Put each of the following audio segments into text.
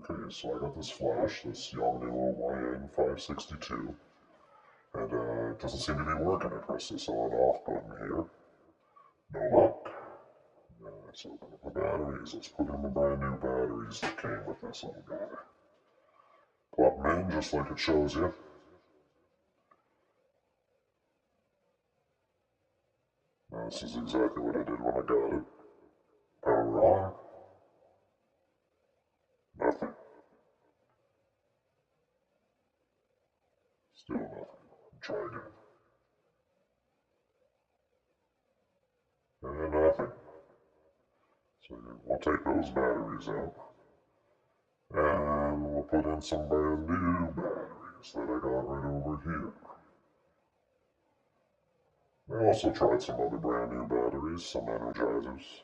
Okay, so I got this flash, this Yongnuo YN562, and it doesn't seem to be working. I press this on off button here. No luck. Let's open up the batteries. Let's put in the brand new batteries that came with this little guy. Plug them in just like it shows you. Now, this is exactly what I did when I got it. Power on. Nothing. Still nothing. Try again. And nothing. So we'll take those batteries out. And we'll put in some brand new batteries that I got right over here. I also tried some other brand new batteries, some energizers.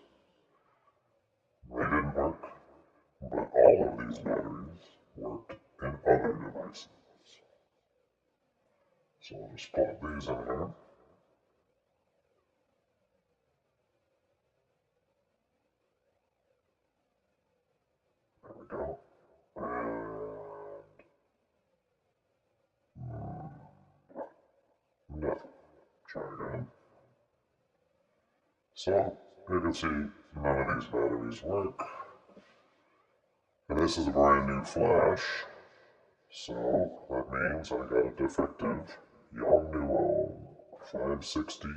They didn't work, but all of these batteries worked in other devices. So we'll just plug these in here. There we go. And nothing. Try again. So you can see none of these batteries work. And this is a brand new flash. So that means I got a defective Yongnuo 562.